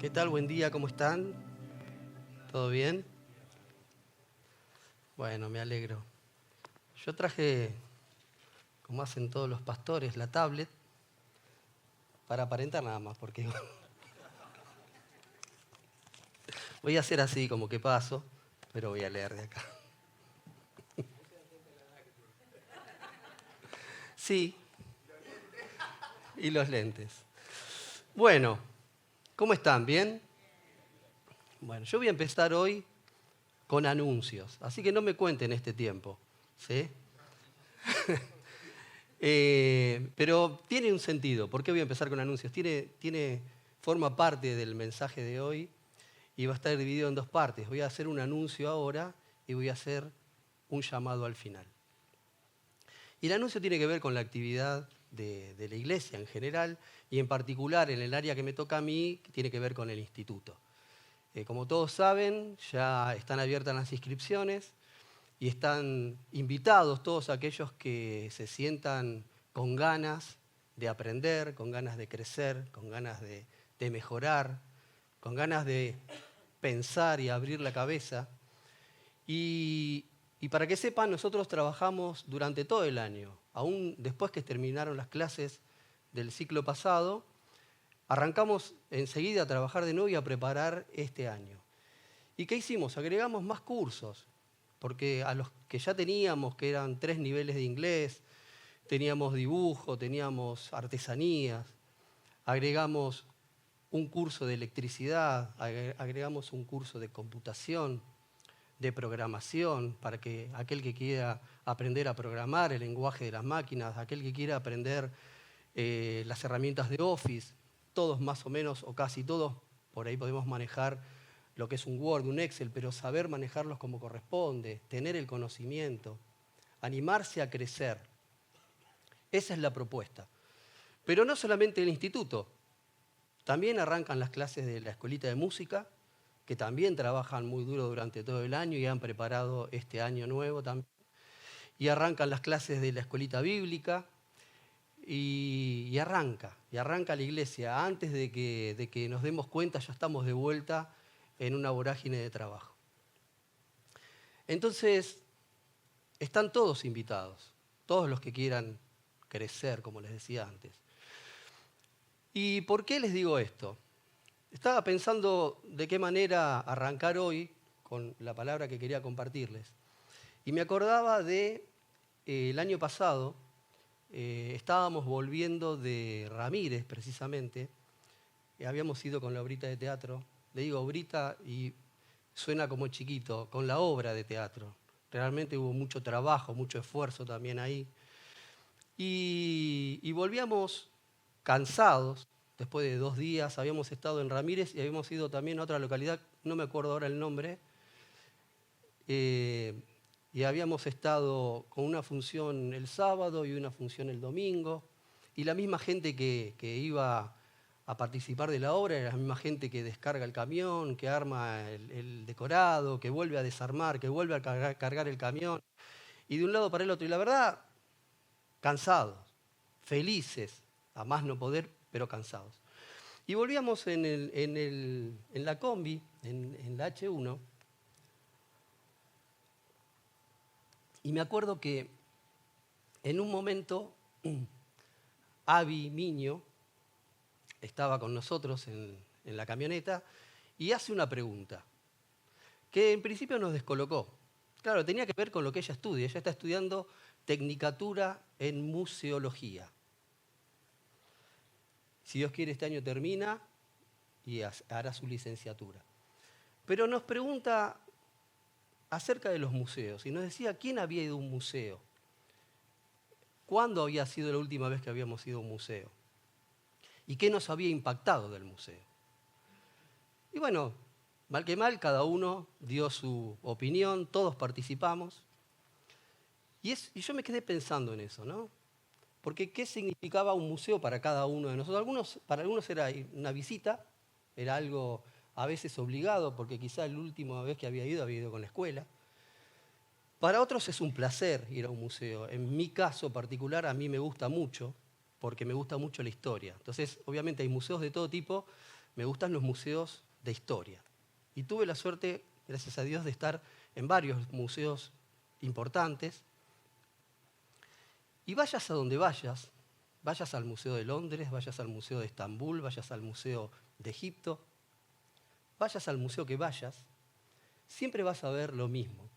¿Qué tal? Buen día, ¿cómo están? ¿Todo bien? Bueno, me alegro. Yo traje, como hacen todos los pastores, la tablet para aparentar nada más, porque voy a hacer así como que paso, pero voy a leer de acá. Sí, y los lentes. Bueno, ¿cómo están? ¿Bien? Bueno, yo voy a empezar hoy con anuncios, así que no me cuenten este tiempo, ¿sí? Pero tiene un sentido. ¿Por qué voy a empezar con anuncios? Forma parte del mensaje de hoy y va a estar dividido en dos partes. Voy a hacer un anuncio ahora y voy a hacer un llamado al final. Y el anuncio tiene que ver con la actividad de la iglesia en general y en particular en el área que me toca a mí, que tiene que ver con el instituto. Como todos saben, ya están abiertas las inscripciones y están invitados todos aquellos que se sientan con ganas de aprender, con ganas de crecer, con ganas de mejorar, con ganas de pensar y abrir la cabeza. Y para que sepan, nosotros trabajamos durante todo el año. Aún después que terminaron las clases del ciclo pasado, arrancamos enseguida a trabajar de nuevo y a preparar este año. ¿Y qué hicimos? Agregamos más cursos, porque a los que ya teníamos, que eran 3 niveles de inglés, teníamos dibujo, teníamos artesanías, agregamos un curso de electricidad, agregamos un curso de computación, de programación, para que aquel que quiera aprender a programar el lenguaje de las máquinas, aquel que quiera aprender las herramientas de Office, todos más o menos, o casi todos, por ahí podemos manejar lo que es un Word, un Excel, pero saber manejarlos como corresponde, tener el conocimiento, animarse a crecer. Esa es la propuesta. Pero no solamente el instituto, también arrancan las clases de la escuelita de música, que también trabajan muy duro durante todo el año y han preparado este año nuevo también. Y arrancan las clases de la escuelita bíblica y arranca la iglesia. Antes de que nos demos cuenta ya estamos de vuelta en una vorágine de trabajo. Entonces, están todos invitados, todos los que quieran crecer, como les decía antes. ¿Y por qué les digo esto? Estaba pensando de qué manera arrancar hoy con la palabra que quería compartirles. Y me acordaba de el año pasado, estábamos volviendo de Ramírez precisamente, habíamos ido con la obrita de teatro, le digo obrita y suena como chiquito, con la obra de teatro. Realmente hubo mucho trabajo, mucho esfuerzo también ahí. Y volvíamos cansados, después de 2 días, habíamos estado en Ramírez y habíamos ido también a otra localidad, no me acuerdo ahora el nombre, y habíamos estado con una función el sábado y una función el domingo, y la misma gente que iba a participar de la obra era la misma gente que descarga el camión, que arma el decorado, que vuelve a desarmar, que vuelve a cargar el camión, y de un lado para el otro. Y la verdad, cansados, felices, a más no poder, pero cansados. Y volvíamos en la combi, en la H1, y me acuerdo que en un momento Avi Miño estaba con nosotros en la camioneta y hace una pregunta que en principio nos descolocó. Claro, tenía que ver con lo que ella estudia. Ella está estudiando Tecnicatura en Museología. Si Dios quiere, este año termina y hará su licenciatura. Pero nos pregunta acerca de los museos y nos decía quién había ido a un museo. ¿Cuándo había sido la última vez que habíamos ido a un museo? ¿Y qué nos había impactado del museo? Y bueno, mal que mal, cada uno dio su opinión, todos participamos. Y yo me quedé pensando en eso, ¿no? Porque ¿qué significaba un museo para cada uno de nosotros? Para algunos era una visita, era algo a veces obligado, porque quizá la última vez que había ido con la escuela. Para otros es un placer ir a un museo. En mi caso particular, a mí me gusta mucho, porque me gusta mucho la historia. Entonces, obviamente hay museos de todo tipo, me gustan los museos de historia. Y tuve la suerte, gracias a Dios, de estar en varios museos importantes. Y vayas a donde vayas al Museo de Londres, vayas al Museo de Estambul, vayas al Museo de Egipto, vayas al museo que vayas, siempre vas a ver lo mismo.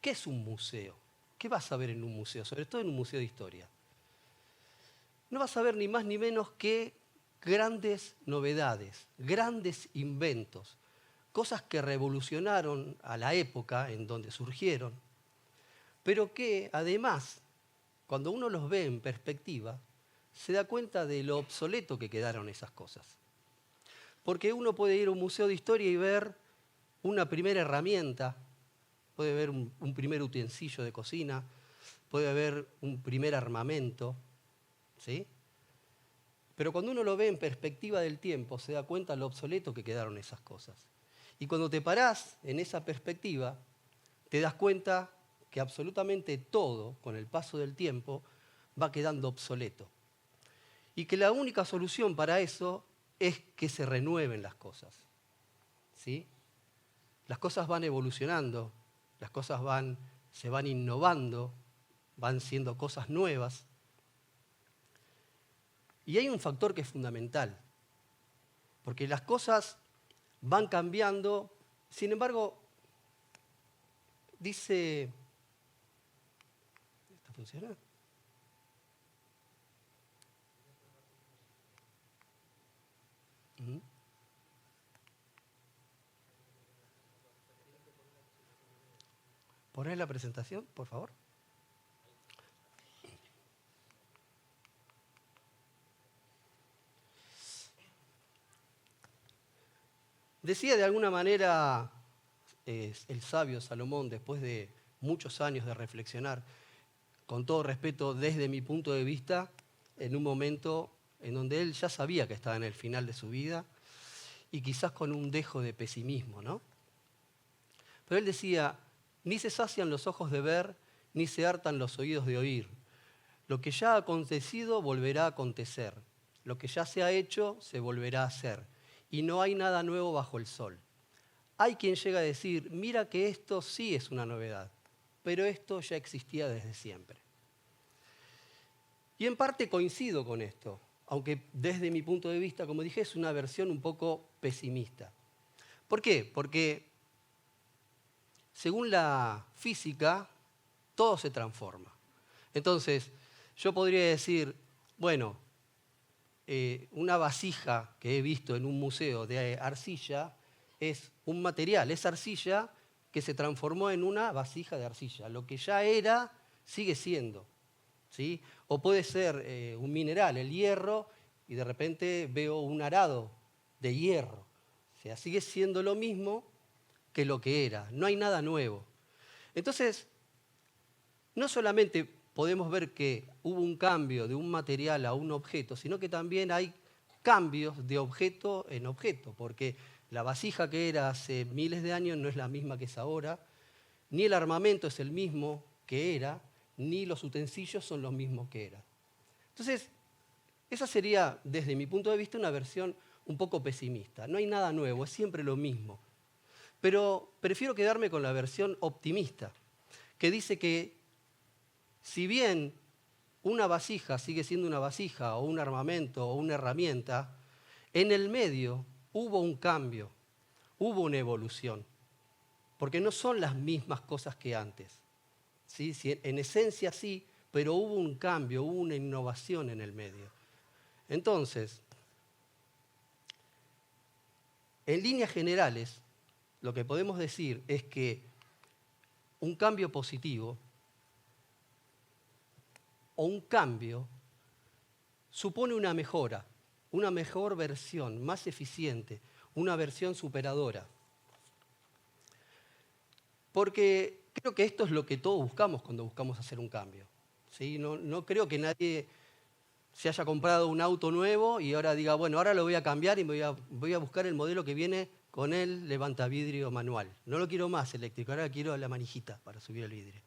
¿Qué es un museo? ¿Qué vas a ver en un museo? Sobre todo en un museo de historia. No vas a ver ni más ni menos que grandes novedades, grandes inventos, cosas que revolucionaron a la época en donde surgieron, pero que además, cuando uno los ve en perspectiva, se da cuenta de lo obsoleto que quedaron esas cosas. Porque uno puede ir a un museo de historia y ver una primera herramienta, puede ver un primer utensilio de cocina, puede ver un primer armamento, ¿sí? Pero cuando uno lo ve en perspectiva del tiempo, se da cuenta de lo obsoleto que quedaron esas cosas. Y cuando te parás en esa perspectiva, te das cuenta que absolutamente todo, con el paso del tiempo, va quedando obsoleto. Y que la única solución para eso es que se renueven las cosas, ¿sí? Las cosas van evolucionando, las cosas se van innovando, van siendo cosas nuevas. Y hay un factor que es fundamental, porque las cosas van cambiando, sin embargo, dice... ¿Esto funciona? ¿Poner la presentación, por favor? Decía de alguna manera el sabio Salomón, después de muchos años de reflexionar, con todo respeto, desde mi punto de vista, en un momento en donde él ya sabía que estaba en el final de su vida y quizás con un dejo de pesimismo, ¿no? Pero él decía, ni se sacian los ojos de ver, ni se hartan los oídos de oír. Lo que ya ha acontecido volverá a acontecer. Lo que ya se ha hecho se volverá a hacer. Y no hay nada nuevo bajo el sol. Hay quien llega a decir, mira que esto sí es una novedad, pero esto ya existía desde siempre. Y en parte coincido con esto, aunque desde mi punto de vista, como dije, es una versión un poco pesimista. ¿Por qué? Porque según la física, todo se transforma. Entonces, yo podría decir, bueno, una vasija que he visto en un museo de arcilla es un material, es arcilla que se transformó en una vasija de arcilla. Lo que ya era, sigue siendo, ¿sí? O puede ser un mineral, el hierro, y de repente veo un arado de hierro. O sea, sigue siendo lo mismo que lo que era, no hay nada nuevo. Entonces, no solamente podemos ver que hubo un cambio de un material a un objeto, sino que también hay cambios de objeto en objeto, porque la vasija que era hace miles de años no es la misma que es ahora, ni el armamento es el mismo que era, ni los utensilios son los mismos que eran. Entonces, esa sería, desde mi punto de vista, una versión un poco pesimista. No hay nada nuevo, es siempre lo mismo. Pero prefiero quedarme con la versión optimista, que dice que si bien una vasija sigue siendo una vasija, o un armamento, o una herramienta, en el medio hubo un cambio, hubo una evolución, porque no son las mismas cosas que antes. ¿Sí? En esencia sí, pero hubo un cambio, hubo una innovación en el medio. Entonces, en líneas generales, lo que podemos decir es que un cambio positivo o un cambio supone una mejora, una mejor versión, más eficiente, una versión superadora. Porque creo que esto es lo que todos buscamos cuando buscamos hacer un cambio, ¿sí? No creo que nadie se haya comprado un auto nuevo y ahora diga, bueno, ahora lo voy a cambiar y voy a buscar el modelo que viene con el levantavidrio manual. No lo quiero más eléctrico, ahora quiero la manijita para subir el vidrio.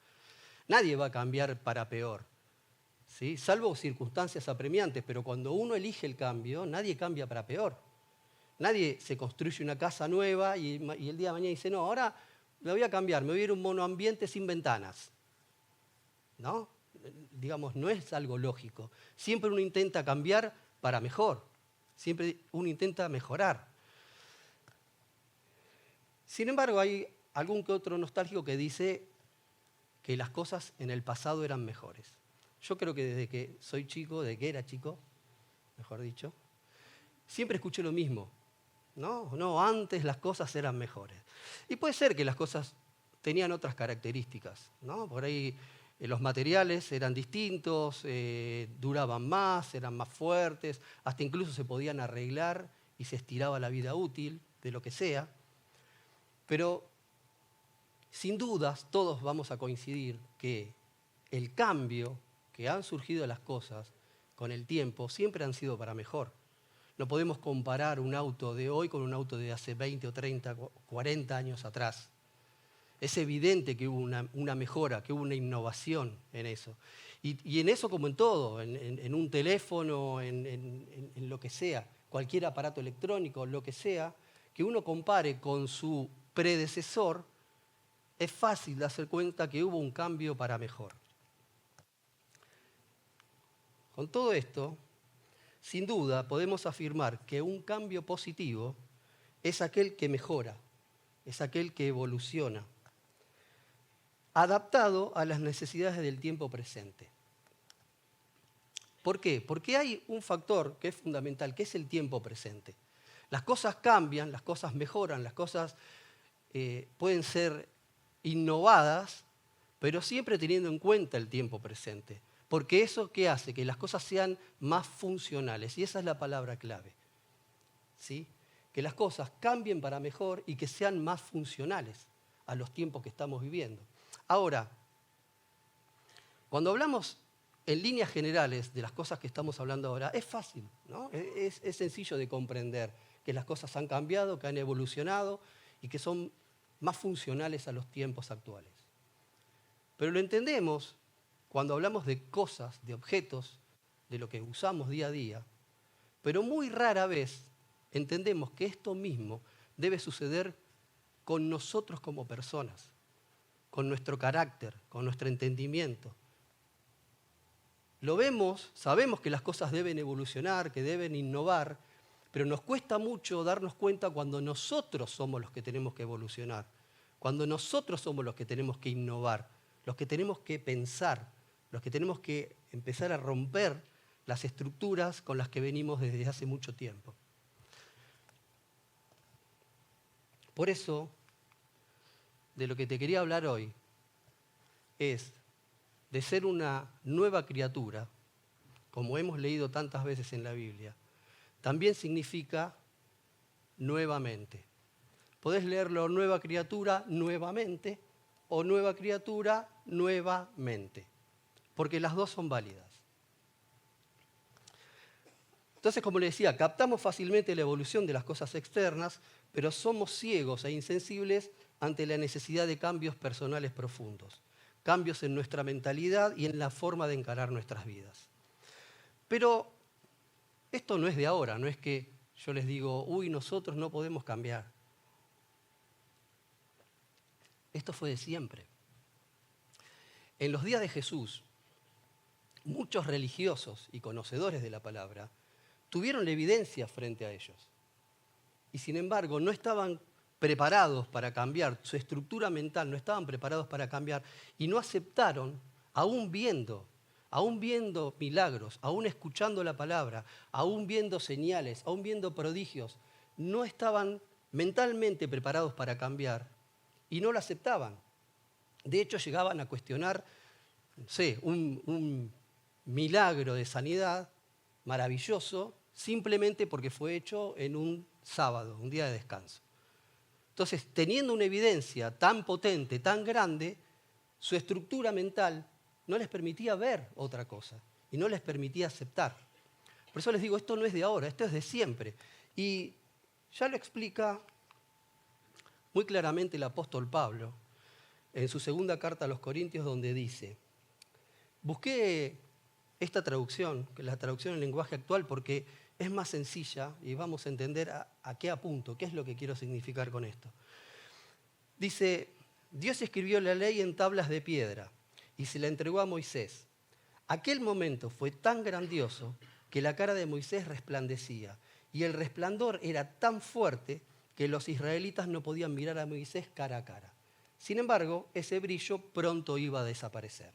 Nadie va a cambiar para peor, ¿sí? Salvo circunstancias apremiantes, pero cuando uno elige el cambio, nadie cambia para peor. Nadie se construye una casa nueva y el día de mañana dice, no, ahora la voy a cambiar, me voy a ir a un monoambiente sin ventanas. ¿No? Digamos, no es algo lógico. Siempre uno intenta cambiar para mejor. Siempre uno intenta mejorar. Sin embargo, hay algún que otro nostálgico que dice que las cosas en el pasado eran mejores. Yo creo que desde que soy chico, desde que era chico, mejor dicho, siempre escuché lo mismo. No, antes las cosas eran mejores. Y puede ser que las cosas tenían otras características, ¿no? Por ahí los materiales eran distintos, duraban más, eran más fuertes, hasta incluso se podían arreglar y se estiraba la vida útil de lo que sea. Pero sin dudas todos vamos a coincidir que el cambio que han surgido las cosas con el tiempo siempre han sido para mejor. No podemos comparar un auto de hoy con un auto de hace 20 o 30, 40 años atrás. Es evidente que hubo una mejora, que hubo una innovación en eso. Y en eso como en todo, en un teléfono, en lo que sea, cualquier aparato electrónico, lo que sea, que uno compare con su predecesor, es fácil darse cuenta que hubo un cambio para mejor. Con todo esto, sin duda podemos afirmar que un cambio positivo es aquel que mejora, es aquel que evoluciona, adaptado a las necesidades del tiempo presente. ¿Por qué? Porque hay un factor que es fundamental, que es el tiempo presente. Las cosas cambian, las cosas mejoran, las cosas pueden ser innovadas, pero siempre teniendo en cuenta el tiempo presente. Porque eso, ¿qué hace? Que las cosas sean más funcionales. Y esa es la palabra clave. ¿Sí? Que las cosas cambien para mejor y que sean más funcionales a los tiempos que estamos viviendo. Ahora, cuando hablamos en líneas generales de las cosas que estamos hablando ahora, es fácil, ¿no? Es sencillo de comprender que las cosas han cambiado, que han evolucionado y que son más funcionales a los tiempos actuales. Pero lo entendemos cuando hablamos de cosas, de objetos, de lo que usamos día a día, pero muy rara vez entendemos que esto mismo debe suceder con nosotros como personas, con nuestro carácter, con nuestro entendimiento. Lo vemos, sabemos que las cosas deben evolucionar, que deben innovar, pero nos cuesta mucho darnos cuenta cuando nosotros somos los que tenemos que evolucionar, cuando nosotros somos los que tenemos que innovar, los que tenemos que pensar, los que tenemos que empezar a romper las estructuras con las que venimos desde hace mucho tiempo. Por eso, de lo que te quería hablar hoy es de ser una nueva criatura, como hemos leído tantas veces en la Biblia. También significa nuevamente. Podés leerlo nueva criatura nuevamente o nueva criatura nuevamente, porque las dos son válidas. Entonces, como le decía, captamos fácilmente la evolución de las cosas externas, pero somos ciegos e insensibles ante la necesidad de cambios personales profundos, cambios en nuestra mentalidad y en la forma de encarar nuestras vidas. Pero esto no es de ahora, no es que yo les digo, nosotros no podemos cambiar. Esto fue de siempre. En los días de Jesús, muchos religiosos y conocedores de la palabra tuvieron la evidencia frente a ellos. Y sin embargo, no estaban preparados para cambiar, su estructura mental no estaban preparados para cambiar y no aceptaron, aún viendo milagros, aún escuchando la palabra, aún viendo señales, aún viendo prodigios, no estaban mentalmente preparados para cambiar y no lo aceptaban. De hecho, llegaban a cuestionar, no sé, un milagro de sanidad maravilloso simplemente porque fue hecho en un sábado, un día de descanso. Entonces, teniendo una evidencia tan potente, tan grande, su estructura mental no les permitía ver otra cosa y no les permitía aceptar. Por eso les digo, esto no es de ahora, esto es de siempre. Y ya lo explica muy claramente el apóstol Pablo en su segunda carta a los Corintios, donde dice: busqué esta traducción, que es la traducción en lenguaje actual, porque es más sencilla y vamos a entender a qué apunto, qué es lo que quiero significar con esto. Dice, Dios escribió la ley en tablas de piedra y se la entregó a Moisés. Aquel momento fue tan grandioso que la cara de Moisés resplandecía y el resplandor era tan fuerte que los israelitas no podían mirar a Moisés cara a cara. Sin embargo, ese brillo pronto iba a desaparecer.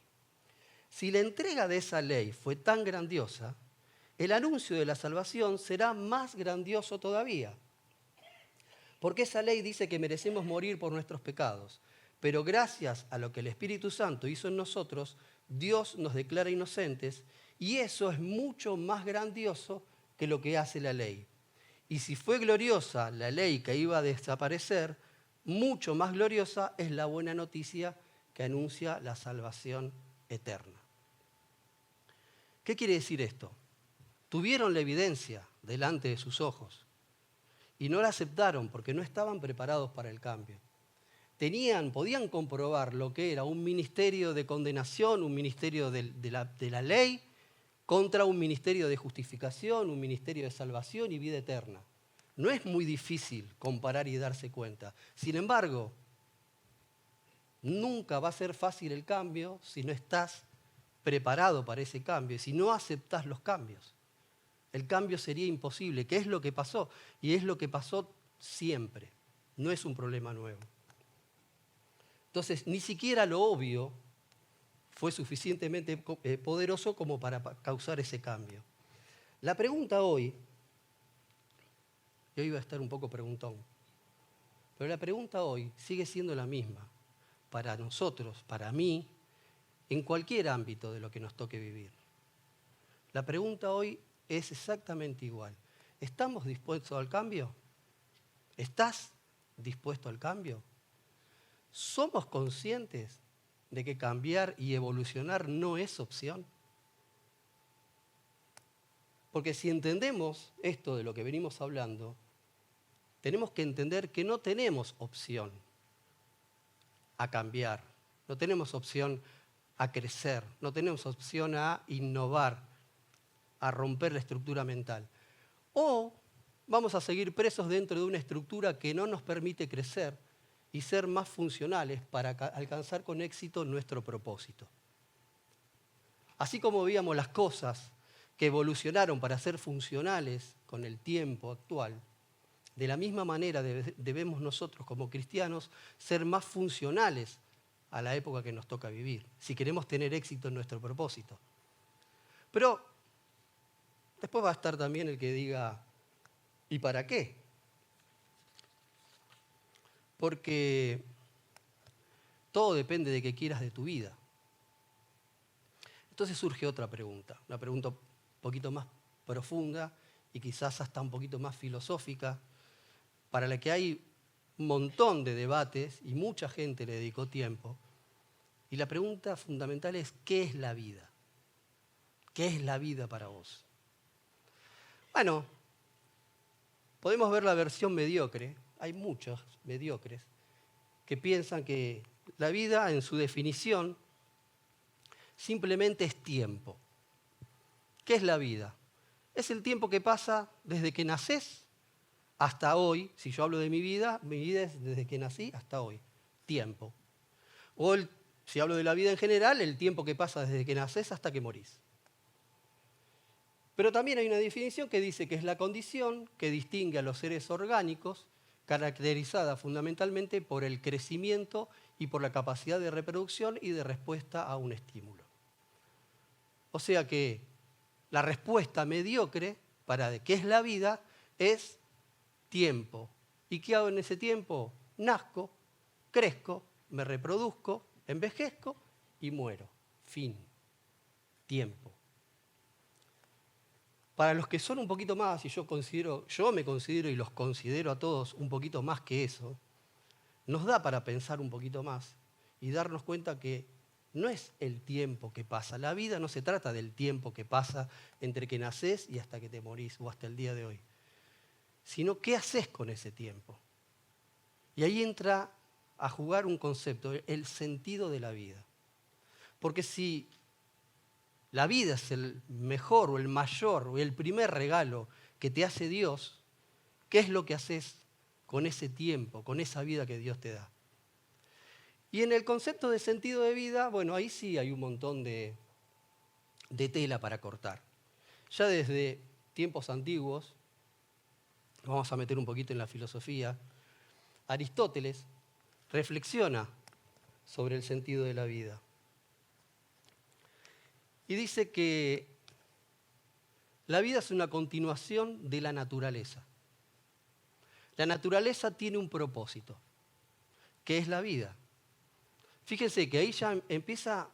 Si la entrega de esa ley fue tan grandiosa, el anuncio de la salvación será más grandioso todavía. Porque esa ley dice que merecemos morir por nuestros pecados, pero gracias a lo que el Espíritu Santo hizo en nosotros, Dios nos declara inocentes y eso es mucho más grandioso que lo que hace la ley. Y si fue gloriosa la ley que iba a desaparecer, mucho más gloriosa es la buena noticia que anuncia la salvación eterna. ¿Qué quiere decir esto? Tuvieron la evidencia delante de sus ojos y no la aceptaron porque no estaban preparados para el cambio. Podían comprobar lo que era un ministerio de condenación, un ministerio de la ley, contra un ministerio de justificación, un ministerio de salvación y vida eterna. No es muy difícil comparar y darse cuenta. Sin embargo, nunca va a ser fácil el cambio si no estás preparado para ese cambio, si no aceptás los cambios. El cambio sería imposible, que es lo que pasó, y es lo que pasó siempre. No es un problema nuevo. Entonces, ni siquiera lo obvio fue suficientemente poderoso como para causar ese cambio. La pregunta hoy, yo iba a estar un poco preguntón, pero la pregunta hoy sigue siendo la misma para nosotros, para mí, en cualquier ámbito de lo que nos toque vivir. La pregunta hoy es exactamente igual. ¿Estamos dispuestos al cambio? ¿Estás dispuesto al cambio? ¿Somos conscientes de que cambiar y evolucionar no es opción? Porque si entendemos esto de lo que venimos hablando, tenemos que entender que no tenemos opción a cambiar, no tenemos opción a crecer, no tenemos opción a innovar, a romper la estructura mental. O vamos a seguir presos dentro de una estructura que no nos permite crecer y ser más funcionales para alcanzar con éxito nuestro propósito. Así como veíamos las cosas que evolucionaron para ser funcionales con el tiempo actual, de la misma manera debemos nosotros como cristianos ser más funcionales a la época que nos toca vivir, si queremos tener éxito en nuestro propósito. Pero después va a estar también el que diga, ¿y para qué? Porque todo depende de qué quieras de tu vida. Entonces surge otra pregunta, una pregunta un poquito más profunda y quizás hasta un poquito más filosófica, para la que hay un montón de debates y mucha gente le dedicó tiempo. Y la pregunta fundamental es, ¿qué es la vida? ¿Qué es la vida para vos? Bueno, podemos ver la versión mediocre. Hay muchos mediocres que piensan que la vida, en su definición, simplemente es tiempo. ¿Qué es la vida? Es el tiempo que pasa desde que nacés hasta hoy. Si yo hablo de mi vida es desde que nací hasta hoy. Tiempo. O si hablo de la vida en general, el tiempo que pasa desde que nacés hasta que morís. Pero también hay una definición que dice que es la condición que distingue a los seres orgánicos, caracterizada fundamentalmente por el crecimiento y por la capacidad de reproducción y de respuesta a un estímulo. O sea que la respuesta mediocre para qué es la vida es tiempo. ¿Y qué hago en ese tiempo? Nazco, crezco, me reproduzco, envejezco y muero. Fin. Tiempo. Para los que son un poquito más, y yo me considero y los considero a todos un poquito más que eso, nos da para pensar un poquito más y darnos cuenta que no es el tiempo que pasa. La vida no se trata del tiempo que pasa entre que nacés y hasta que te morís o hasta el día de hoy, sino qué haces con ese tiempo. Y ahí entra a jugar un concepto, el sentido de la vida. Porque si la vida es el mejor o el mayor o el primer regalo que te hace Dios, ¿qué es lo que haces con ese tiempo, con esa vida que Dios te da? Y en el concepto de sentido de vida, bueno, ahí sí hay un montón de tela para cortar. Ya desde tiempos antiguos, vamos a meter un poquito en la filosofía, Aristóteles reflexiona sobre el sentido de la vida. Y dice que la vida es una continuación de la naturaleza. La naturaleza tiene un propósito, que es la vida. Fíjense que ahí ya empieza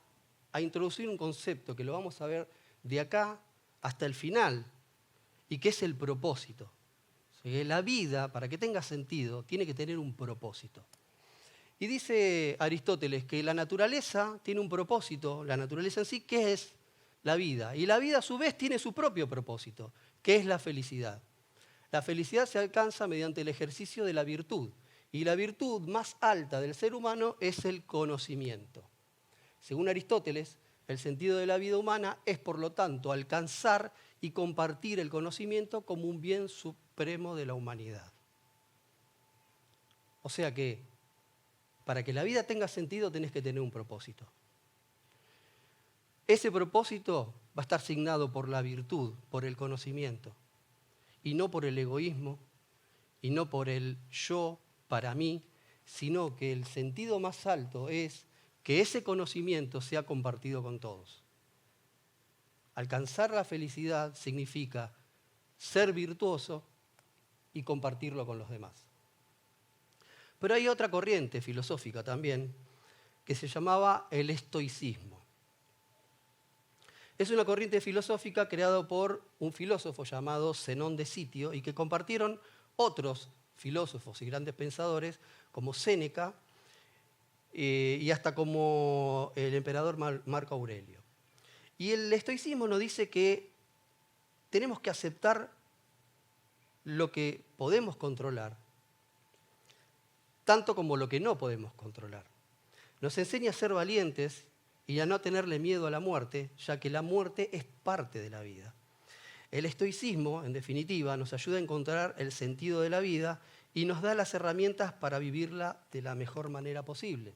a introducir un concepto que lo vamos a ver de acá hasta el final, y que es el propósito. O sea, que la vida, para que tenga sentido, tiene que tener un propósito. Y dice Aristóteles que la naturaleza tiene un propósito, la naturaleza en sí, que es la vida. Y la vida a su vez tiene su propio propósito, que es la felicidad. La felicidad se alcanza mediante el ejercicio de la virtud. Y la virtud más alta del ser humano es el conocimiento. Según Aristóteles, el sentido de la vida humana es, por lo tanto, alcanzar y compartir el conocimiento como un bien supremo de la humanidad. O sea que, para que la vida tenga sentido, tenés que tener un propósito. Ese propósito va a estar signado por la virtud, por el conocimiento, y no por el egoísmo, y no por el yo para mí, sino que el sentido más alto es que ese conocimiento sea compartido con todos. Alcanzar la felicidad significa ser virtuoso y compartirlo con los demás. Pero hay otra corriente filosófica también que se llamaba el estoicismo. Es una corriente filosófica creada por un filósofo llamado Zenón de Sitio y que compartieron otros filósofos y grandes pensadores como Séneca y hasta como el emperador Marco Aurelio. Y el estoicismo nos dice que tenemos que aceptar lo que podemos controlar, tanto como lo que no podemos controlar. Nos enseña a ser valientes y a no tenerle miedo a la muerte, ya que la muerte es parte de la vida. El estoicismo, en definitiva, nos ayuda a encontrar el sentido de la vida y nos da las herramientas para vivirla de la mejor manera posible.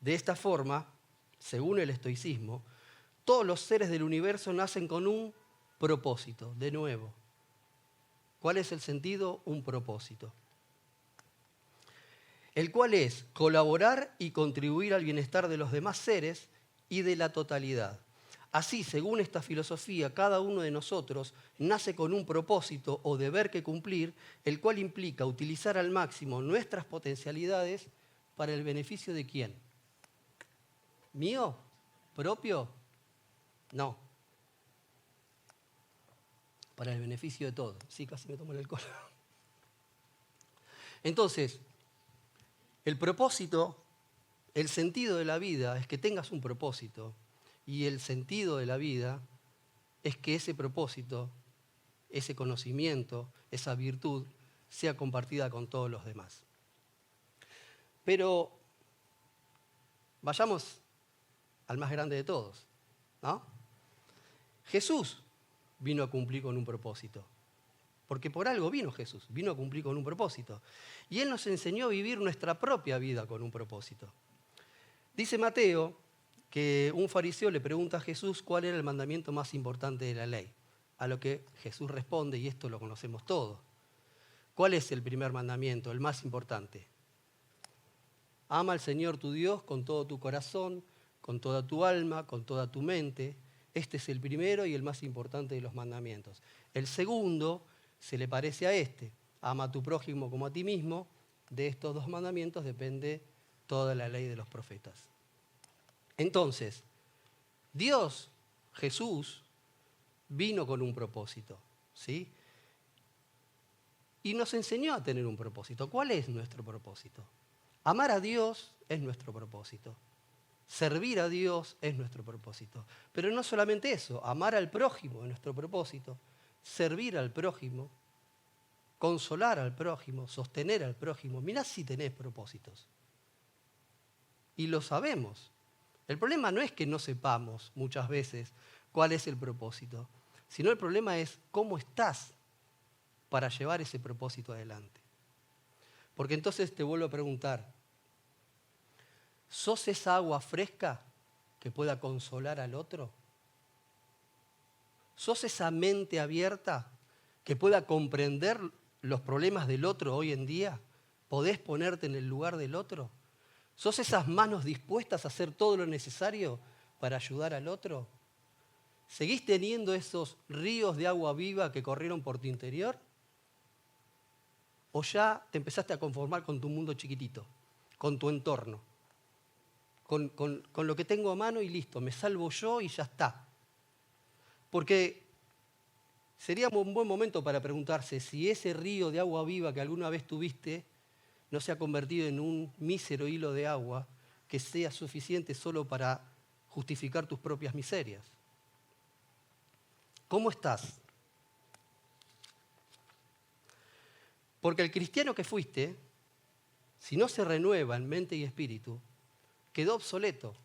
De esta forma, según el estoicismo, todos los seres del universo nacen con un propósito, de nuevo. ¿Cuál es el sentido? Un propósito. El cual es colaborar y contribuir al bienestar de los demás seres y de la totalidad. Así, según esta filosofía, cada uno de nosotros nace con un propósito o deber que cumplir, el cual implica utilizar al máximo nuestras potencialidades para el beneficio de ¿quién? ¿Mío? ¿Propio? No. Para el beneficio de todos. Sí, casi me tomo el alcohol. Entonces, el propósito, el sentido de la vida es que tengas un propósito. Y el sentido de la vida es que ese propósito, ese conocimiento, esa virtud, sea compartida con todos los demás. Pero vayamos al más grande de todos, ¿no? Jesús vino a cumplir con un propósito. Porque por algo vino Jesús, vino a cumplir con un propósito. Y Él nos enseñó a vivir nuestra propia vida con un propósito. Dice Mateo que un fariseo le pregunta a Jesús cuál era el mandamiento más importante de la ley. A lo que Jesús responde, y esto lo conocemos todos. ¿Cuál es el primer mandamiento, el más importante? Ama al Señor tu Dios con todo tu corazón, con toda tu alma, con toda tu mente. Este es el primero y el más importante de los mandamientos. El segundo se le parece a este. Ama a tu prójimo como a ti mismo. De estos dos mandamientos depende toda la ley de los profetas. Entonces, Dios, Jesús, vino con un propósito, ¿sí? Y nos enseñó a tener un propósito. ¿Cuál es nuestro propósito? Amar a Dios es nuestro propósito. Servir a Dios es nuestro propósito. Pero no solamente eso, amar al prójimo es nuestro propósito. Servir al prójimo, consolar al prójimo, sostener al prójimo. Mirá si tenés propósitos. y lo sabemos. El problema no es que no sepamos muchas veces cuál es el propósito, sino el problema es cómo estás para llevar ese propósito adelante. Porque entonces te vuelvo a preguntar, ¿sos esa agua fresca que pueda consolar al otro? ¿Sos esa mente abierta que pueda comprender los problemas del otro hoy en día? ¿Podés ponerte en el lugar del otro? ¿Sos esas manos dispuestas a hacer todo lo necesario para ayudar al otro? ¿Seguís teniendo esos ríos de agua viva que corrieron por tu interior? ¿O ya te empezaste a conformar con tu mundo chiquitito, con tu entorno? Con lo que tengo a mano y listo, me salvo yo y ya está. Porque sería un buen momento para preguntarse si ese río de agua viva que alguna vez tuviste no se ha convertido en un mísero hilo de agua que sea suficiente solo para justificar tus propias miserias. ¿Cómo estás? Porque el cristiano que fuiste, si no se renueva en mente y espíritu, quedó obsoleto,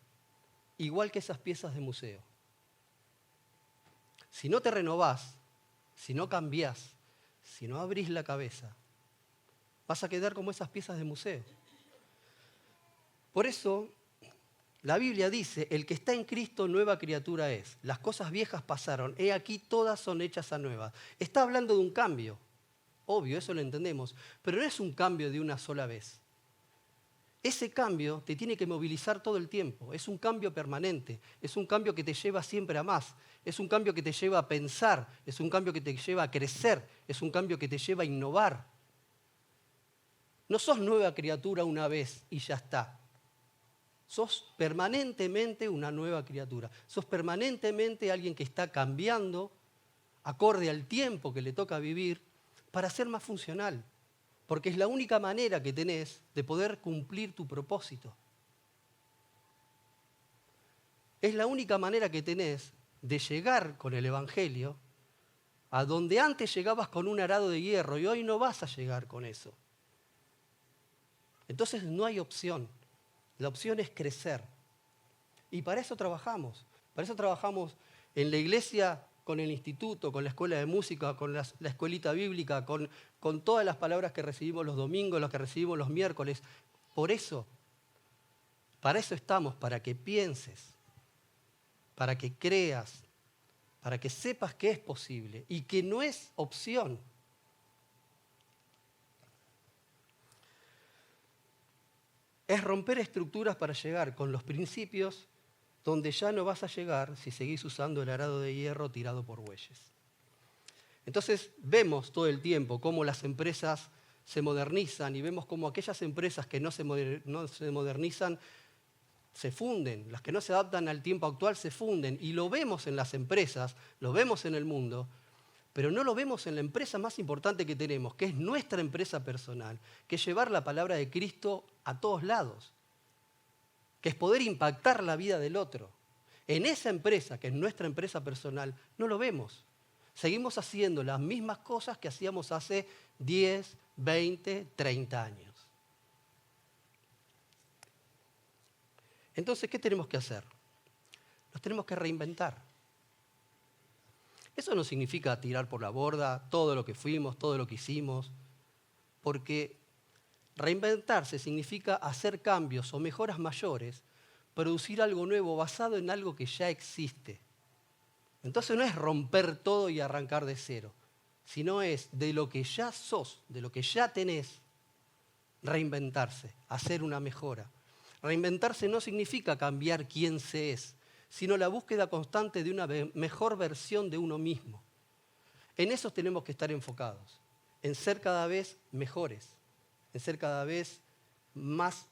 igual que esas piezas de museo. Si no te renovás, si no cambiás, si no abrís la cabeza, vas a quedar como esas piezas de museo. Por eso, la Biblia dice, el que está en Cristo nueva criatura es. Las cosas viejas pasaron, he aquí todas son hechas a nuevas. Está hablando de un cambio, obvio, eso lo entendemos, pero no es un cambio de una sola vez. Ese cambio te tiene que movilizar todo el tiempo, es un cambio permanente, es un cambio que te lleva siempre a más, es un cambio que te lleva a pensar, es un cambio que te lleva a crecer, es un cambio que te lleva a innovar. No sos nueva criatura una vez y ya está. Sos permanentemente una nueva criatura, sos permanentemente alguien que está cambiando acorde al tiempo que le toca vivir para ser más funcional. Porque es la única manera que tenés de poder cumplir tu propósito. Es la única manera que tenés de llegar con el Evangelio a donde antes llegabas con un arado de hierro y hoy no vas a llegar con eso. Entonces no hay opción. La opción es crecer. Y para eso trabajamos. Para eso trabajamos en la iglesia, con el instituto, con la escuela de música, con la escuelita bíblica, con todas las palabras que recibimos los domingos, las que recibimos los miércoles. Por eso, para eso estamos, para que pienses, para que creas, para que sepas que es posible y que no es opción. Es romper estructuras para llegar con los principios donde ya no vas a llegar si seguís usando el arado de hierro tirado por bueyes. Entonces vemos todo el tiempo cómo las empresas se modernizan y vemos cómo aquellas empresas que no se modernizan se funden, las que no se adaptan al tiempo actual se funden y lo vemos en las empresas, lo vemos en el mundo, pero no lo vemos en la empresa más importante que tenemos, que es nuestra empresa personal, que es llevar la palabra de Cristo a todos lados, que es poder impactar la vida del otro. En esa empresa, que es nuestra empresa personal, no lo vemos. Seguimos haciendo las mismas cosas que hacíamos hace 10, 20, 30 años. Entonces, ¿qué tenemos que hacer? Nos tenemos que reinventar. Eso no significa tirar por la borda todo lo que fuimos, todo lo que hicimos, porque reinventarse significa hacer cambios o mejoras mayores, producir algo nuevo basado en algo que ya existe. Entonces no es romper todo y arrancar de cero, sino es de lo que ya sos, de lo que ya tenés, reinventarse, hacer una mejora. Reinventarse no significa cambiar quién se es, sino la búsqueda constante de una mejor versión de uno mismo. En eso tenemos que estar enfocados, en ser cada vez mejores, en ser cada vez más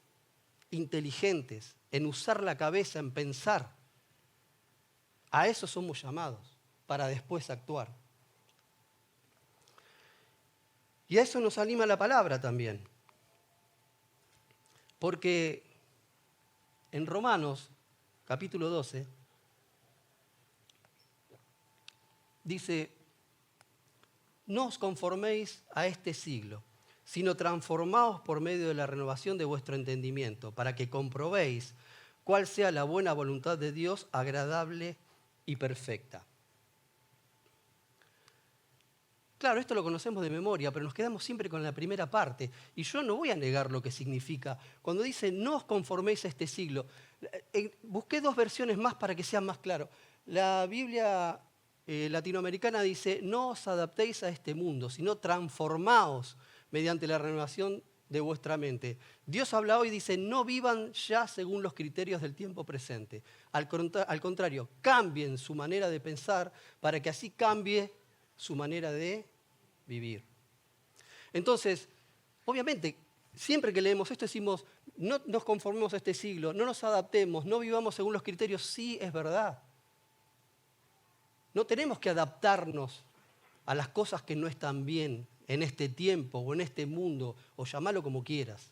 inteligentes, en usar la cabeza, en pensar. A eso somos llamados, para después actuar. Y a eso nos anima la palabra también. Porque en Romanos, capítulo 12, dice, no os conforméis a este siglo, sino transformaos por medio de la renovación de vuestro entendimiento, para que comprobéis cuál sea la buena voluntad de Dios, agradable y perfecta. Claro, esto lo conocemos de memoria, pero nos quedamos siempre con la primera parte. Y yo no voy a negar lo que significa. Cuando dice, no os conforméis a este siglo. Busqué 2 versiones más para que sean más claros. La Biblia latinoamericana dice, no os adaptéis a este mundo, sino transformaos mediante la renovación de vuestra mente. Dios habla hoy y dice, no vivan ya según los criterios del tiempo presente. Al contrario, cambien su manera de pensar para que así cambie su manera de vivir. Entonces, obviamente, siempre que leemos esto decimos, no nos conformemos a este siglo, no nos adaptemos, no vivamos según los criterios. Sí, es verdad. No tenemos que adaptarnos a las cosas que no están bien en este tiempo o en este mundo, o llamalo como quieras.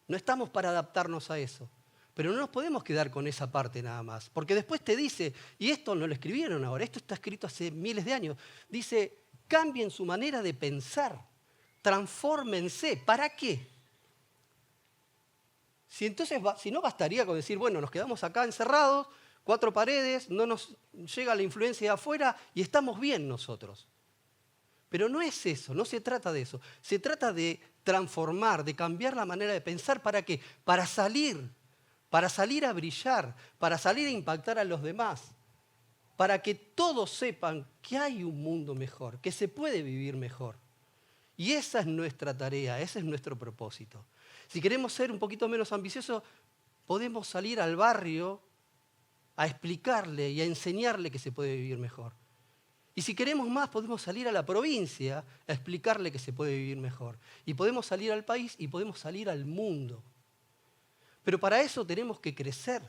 No estamos para adaptarnos a eso. Pero no nos podemos quedar con esa parte nada más. Porque después te dice, y esto no lo escribieron ahora, esto está escrito hace miles de años, dice, cambien su manera de pensar, transfórmense. ¿Para qué? Si no bastaría con decir, bueno, nos quedamos acá encerrados, 4 paredes, no nos llega la influencia de afuera y estamos bien nosotros. Pero no es eso, no se trata de eso. Se trata de transformar, de cambiar la manera de pensar. ¿Para qué? Para salir a brillar, para salir a impactar a los demás, para que todos sepan que hay un mundo mejor, que se puede vivir mejor. Y esa es nuestra tarea, ese es nuestro propósito. Si queremos ser un poquito menos ambiciosos, podemos salir al barrio a explicarle y a enseñarle que se puede vivir mejor. Y si queremos más, podemos salir a la provincia a explicarle que se puede vivir mejor. Y podemos salir al país y podemos salir al mundo. Pero para eso tenemos que crecer.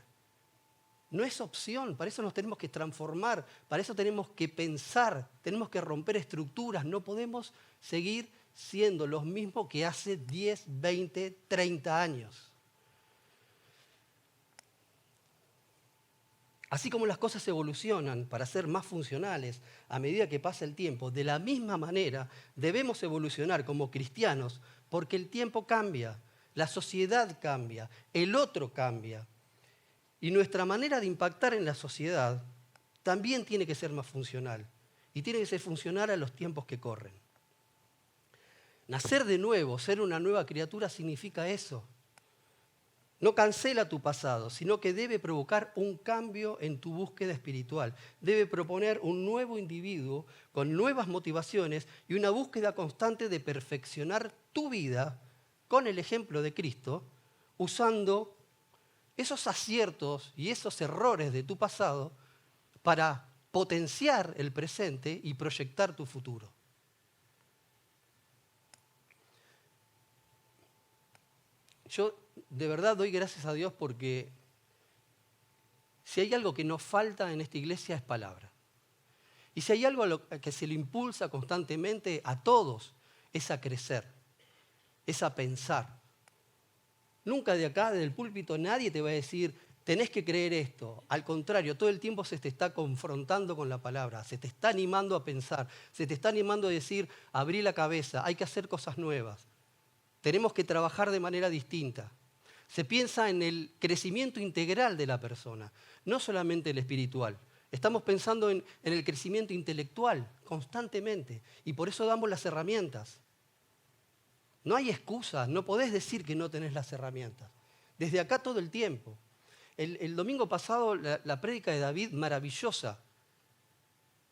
No es opción, para eso nos tenemos que transformar, para eso tenemos que pensar, tenemos que romper estructuras. No podemos seguir siendo los mismos que hace 10, 20, 30 años. Así como las cosas evolucionan para ser más funcionales a medida que pasa el tiempo, de la misma manera debemos evolucionar como cristianos porque el tiempo cambia, la sociedad cambia, el otro cambia. Y nuestra manera de impactar en la sociedad también tiene que ser más funcional y tiene que ser funcional a los tiempos que corren. Nacer de nuevo, ser una nueva criatura significa eso. No cancela tu pasado, sino que debe provocar un cambio en tu búsqueda espiritual. Debe proponer un nuevo individuo con nuevas motivaciones y una búsqueda constante de perfeccionar tu vida con el ejemplo de Cristo, usando esos aciertos y esos errores de tu pasado para potenciar el presente y proyectar tu futuro. Yo de verdad doy gracias a Dios porque si hay algo que nos falta en esta iglesia es palabra. Y si hay algo a lo que se le impulsa constantemente a todos es a crecer, es a pensar. Nunca de acá, desde el púlpito, nadie te va a decir, tenés que creer esto. Al contrario, todo el tiempo se te está confrontando con la palabra, se te está animando a pensar, se te está animando a decir, abrí la cabeza, hay que hacer cosas nuevas. Tenemos que trabajar de manera distinta. Se piensa en el crecimiento integral de la persona, no solamente el espiritual. Estamos pensando en el crecimiento intelectual constantemente y por eso damos las herramientas. No hay excusas, no podés decir que no tenés las herramientas. Desde acá todo el tiempo. El domingo pasado la prédica de David, maravillosa,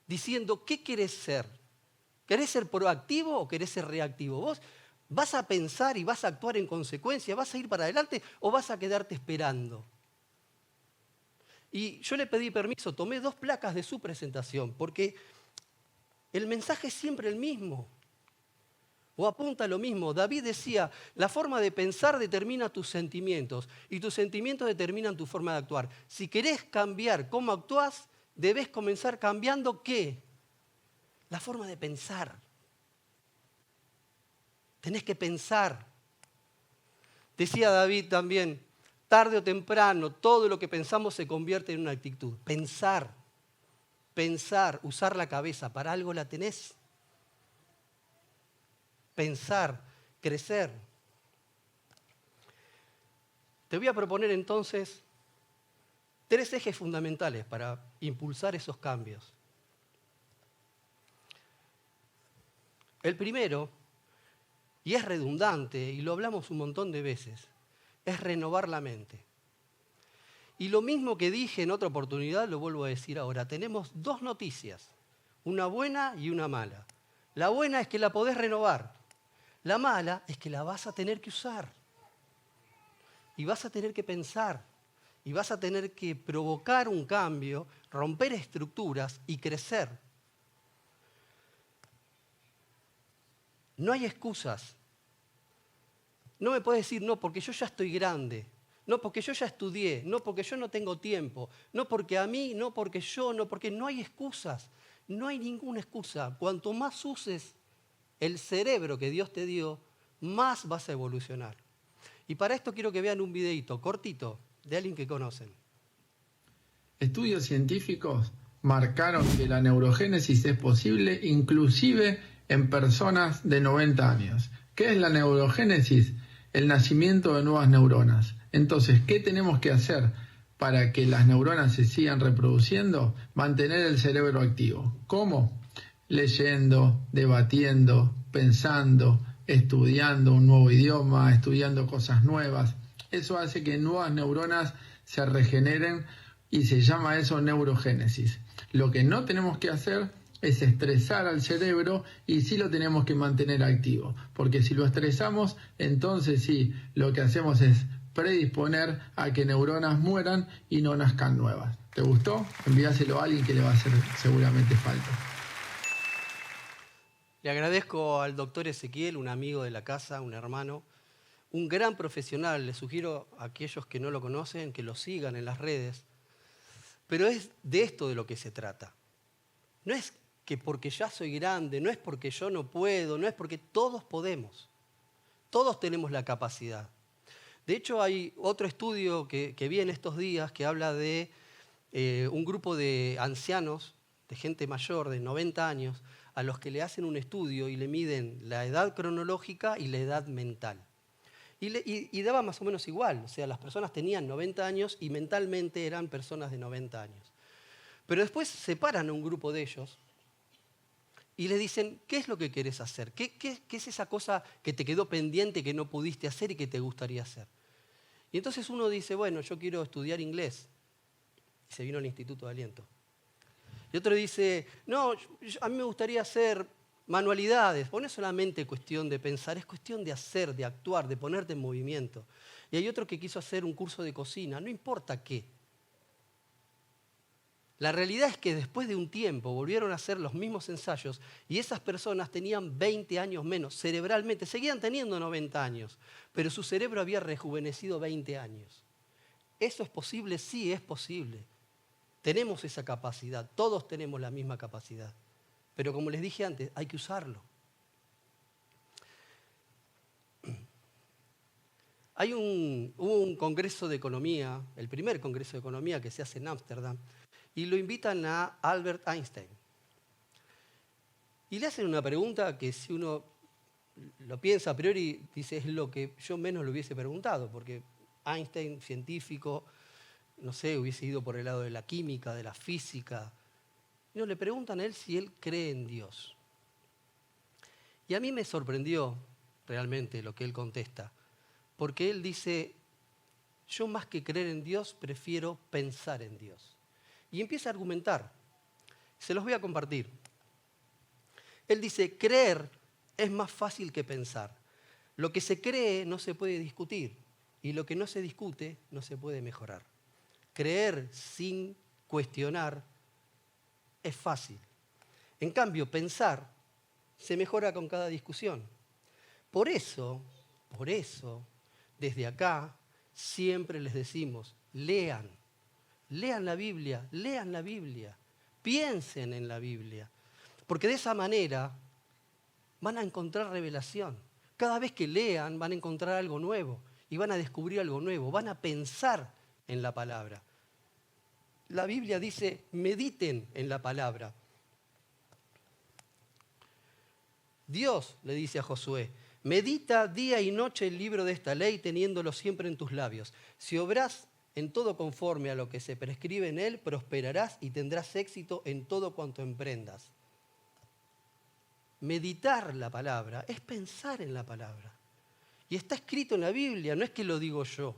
diciendo, ¿qué querés ser? ¿Querés ser proactivo o querés ser reactivo? Vos vas a pensar y vas a actuar en consecuencia, vas a ir para adelante o vas a quedarte esperando. Y yo le pedí permiso, tomé 2 placas de su presentación, porque el mensaje es siempre el mismo. O apunta a lo mismo. David decía, la forma de pensar determina tus sentimientos y tus sentimientos determinan tu forma de actuar. Si querés cambiar cómo actuás, debés comenzar cambiando ¿qué? La forma de pensar. Tenés que pensar. Decía David también, tarde o temprano, todo lo que pensamos se convierte en una actitud. Pensar, usar la cabeza, para algo la tenés. Pensar, crecer. Te voy a proponer entonces 3 ejes fundamentales para impulsar esos cambios. El primero, y es redundante, y lo hablamos un montón de veces, es renovar la mente. Y lo mismo que dije en otra oportunidad, lo vuelvo a decir ahora. Tenemos 2 noticias, una buena y una mala. La buena es que la podés renovar. La mala es que la vas a tener que usar. Y vas a tener que pensar. Y vas a tener que provocar un cambio, romper estructuras y crecer. No hay excusas. No me puedes decir, no, porque yo ya estoy grande. No, porque yo ya estudié. No, porque yo no tengo tiempo. No, porque a mí. No, porque yo. No, porque no hay excusas. No hay ninguna excusa. Cuanto más uses el cerebro que Dios te dio, más vas a evolucionar. Y para esto quiero que vean un videito cortito de alguien que conocen. Estudios científicos marcaron que la neurogénesis es posible inclusive en personas de 90 años. ¿Qué es la neurogénesis? El nacimiento de nuevas neuronas. Entonces, ¿qué tenemos que hacer para que las neuronas se sigan reproduciendo? Mantener el cerebro activo. ¿Cómo? Leyendo, debatiendo, pensando, estudiando un nuevo idioma, estudiando cosas nuevas. Eso hace que nuevas neuronas se regeneren y se llama eso neurogénesis. Lo que no tenemos que hacer es estresar al cerebro y sí lo tenemos que mantener activo, porque si lo estresamos, entonces sí, lo que hacemos es predisponer a que neuronas mueran y no nazcan nuevas. ¿Te gustó? Envíaselo a alguien que le va a hacer seguramente falta. Le agradezco al doctor Ezequiel, un amigo de la casa, un hermano, un gran profesional. Les sugiero a aquellos que no lo conocen que lo sigan en las redes. Pero es de esto de lo que se trata. No es que porque ya soy grande, no es porque yo no puedo, no es porque todos podemos. Todos tenemos la capacidad. De hecho, hay otro estudio que vi en estos días que habla de un grupo de ancianos, de gente mayor de 90 años, a los que le hacen un estudio y le miden la edad cronológica y la edad mental. Y daba más o menos igual, o sea, las personas tenían 90 años y mentalmente eran personas de 90 años. Pero después separan a un grupo de ellos y le dicen, ¿qué es lo que querés hacer? ¿Qué es esa cosa que te quedó pendiente, que no pudiste hacer y que te gustaría hacer? Y entonces uno dice, bueno, yo quiero estudiar inglés. Y se vino al Instituto de Aliento. Y otro dice, no, a mí me gustaría hacer manualidades. Pues no es solamente cuestión de pensar, es cuestión de hacer, de actuar, de ponerte en movimiento. Y hay otro que quiso hacer un curso de cocina, no importa qué. La realidad es que después de un tiempo volvieron a hacer los mismos ensayos y esas personas tenían 20 años menos cerebralmente. Seguían teniendo 90 años, pero su cerebro había rejuvenecido 20 años. ¿Eso es posible? Sí, es posible. Tenemos esa capacidad, todos tenemos la misma capacidad. Pero como les dije antes, hay que usarlo. Hubo un congreso de economía, el primer congreso de economía que se hace en Ámsterdam, y lo invitan a Albert Einstein. Y le hacen una pregunta que si uno lo piensa a priori, dice, es lo que yo menos le hubiese preguntado, porque Einstein, científico, no sé, hubiese ido por el lado de la química, de la física. Y no, le preguntan a él si él cree en Dios. Y a mí me sorprendió realmente lo que él contesta, porque él dice, yo más que creer en Dios, prefiero pensar en Dios. Y empieza a argumentar. Se los voy a compartir. Él dice, creer es más fácil que pensar. Lo que se cree no se puede discutir y lo que no se discute no se puede mejorar. Creer sin cuestionar es fácil. En cambio, pensar se mejora con cada discusión. Por eso, desde acá siempre les decimos, lean la Biblia, piensen en la Biblia, porque de esa manera van a encontrar revelación. Cada vez que lean van a encontrar algo nuevo y van a descubrir algo nuevo, van a pensar en la palabra. La Biblia dice, mediten en la palabra. Dios le dice a Josué, Medita día y noche el libro de esta ley, teniéndolo siempre en tus labios. Si obras en todo conforme a lo que se prescribe en él, prosperarás y tendrás éxito en todo cuanto emprendas. Meditar la palabra es pensar en la palabra. Y está escrito en la Biblia, no es que lo digo yo.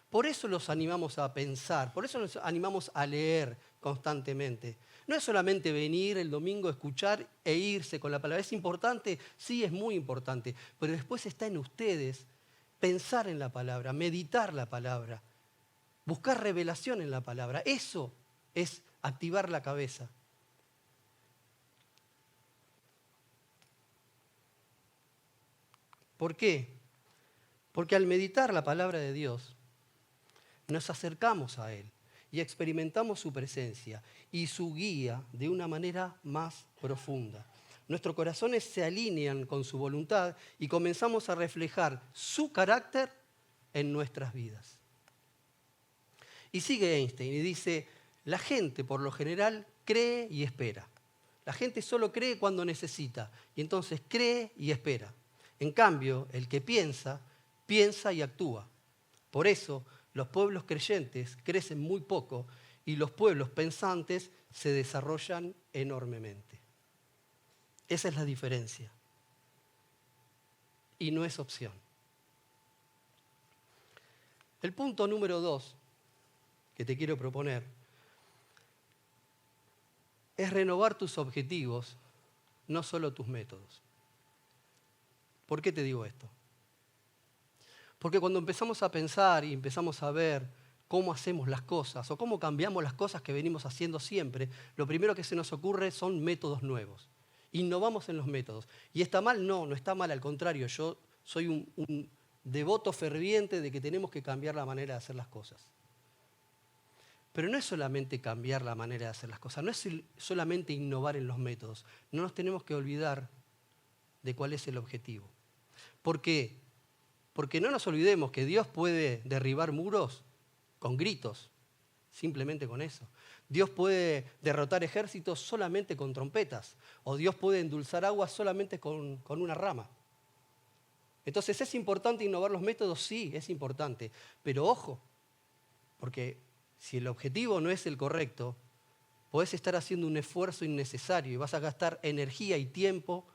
Por eso los animamos a pensar, por eso los animamos a leer constantemente. No es solamente venir el domingo, escuchar e irse con la palabra. ¿Es importante? Sí, es muy importante. Pero después está en ustedes pensar en la palabra, meditar la palabra, buscar revelación en la palabra. Eso es activar la cabeza. ¿Por qué? Porque al meditar la palabra de Dios, nos acercamos a Él y experimentamos su presencia y su guía de una manera más profunda. Nuestros corazones se alinean con su voluntad y comenzamos a reflejar su carácter en nuestras vidas. Y sigue Einstein y dice, la gente por lo general cree y espera. La gente solo cree cuando necesita y entonces cree y espera. En cambio, el que piensa, piensa y actúa. Por eso, los pueblos creyentes crecen muy poco y los pueblos pensantes se desarrollan enormemente. Esa es la diferencia. Y no es opción. El punto número 2 que te quiero proponer es renovar tus objetivos, no solo tus métodos. ¿Por qué te digo esto? Porque cuando empezamos a pensar y empezamos a ver cómo hacemos las cosas o cómo cambiamos las cosas que venimos haciendo siempre, lo primero que se nos ocurre son métodos nuevos. Innovamos en los métodos. ¿Y está mal? No, no está mal, al contrario. Yo soy un devoto ferviente de que tenemos que cambiar la manera de hacer las cosas. Pero no es solamente cambiar la manera de hacer las cosas, no es solamente innovar en los métodos. No nos tenemos que olvidar de cuál es el objetivo. ¿Por qué? Porque no nos olvidemos que Dios puede derribar muros con gritos, simplemente con eso. Dios puede derrotar ejércitos solamente con trompetas, o Dios puede endulzar aguas solamente con una rama. Entonces, ¿es importante innovar los métodos? Sí, es importante. Pero ojo, porque si el objetivo no es el correcto, podés estar haciendo un esfuerzo innecesario y vas a gastar energía y tiempo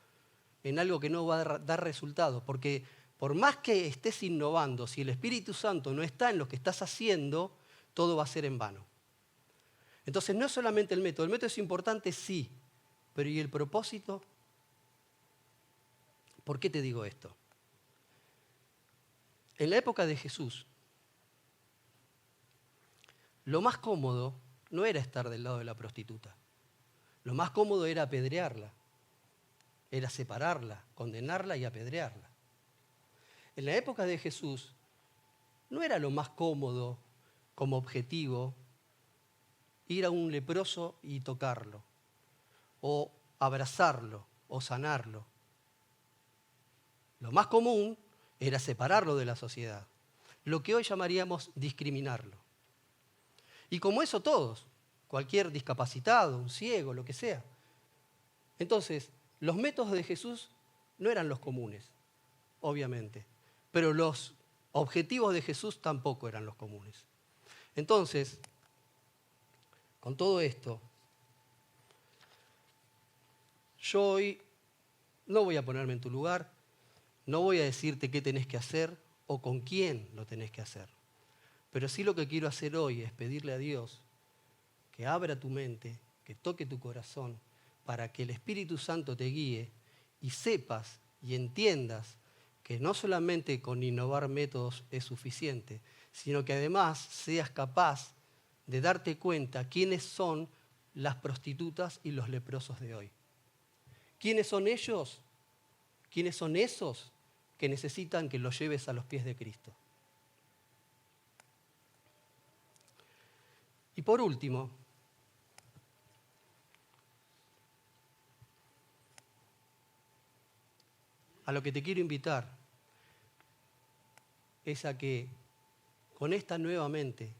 en algo que no va a dar resultados. Porque por más que estés innovando, si el Espíritu Santo no está en lo que estás haciendo, todo va a ser en vano. Entonces, no es solamente el método es importante, sí, pero ¿y el propósito? ¿Por qué te digo esto? En la época de Jesús, lo más cómodo no era estar del lado de la prostituta. Lo más cómodo era apedrearla, era separarla, condenarla y apedrearla. En la época de Jesús, no era lo más cómodo como objetivo ir a un leproso y tocarlo, o abrazarlo, o sanarlo. Lo más común era separarlo de la sociedad, lo que hoy llamaríamos discriminarlo. Y como eso todos, cualquier discapacitado, un ciego, lo que sea. Entonces, los métodos de Jesús no eran los comunes, obviamente, pero los objetivos de Jesús tampoco eran los comunes. Entonces, con todo esto, yo hoy no voy a ponerme en tu lugar, no voy a decirte qué tenés que hacer o con quién lo tenés que hacer. Pero sí lo que quiero hacer hoy es pedirle a Dios que abra tu mente, que toque tu corazón, para que el Espíritu Santo te guíe y sepas y entiendas que no solamente con innovar métodos es suficiente, sino que además seas capaz de darte cuenta quiénes son las prostitutas y los leprosos de hoy. ¿Quiénes son ellos? ¿Quiénes son esos que necesitan que los lleves a los pies de Cristo? Y por último, a lo que te quiero invitar es a que con esta nueva mente,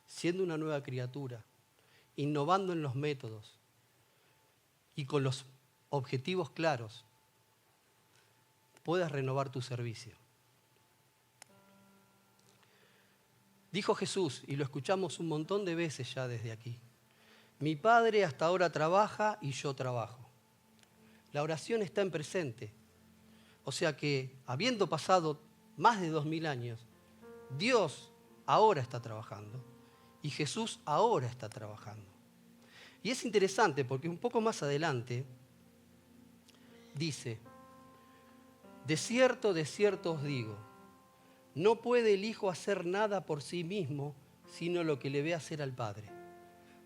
siendo una nueva criatura, innovando en los métodos y con los objetivos claros, puedas renovar tu servicio. Dijo Jesús, y lo escuchamos un montón de veces ya desde aquí: mi Padre hasta ahora trabaja y yo trabajo. La oración está en presente. O sea que, habiendo pasado más de 2000 años, Dios ahora está trabajando y Jesús ahora está trabajando. Y es interesante porque un poco más adelante dice: de cierto os digo, no puede el Hijo hacer nada por sí mismo, sino lo que le ve hacer al Padre.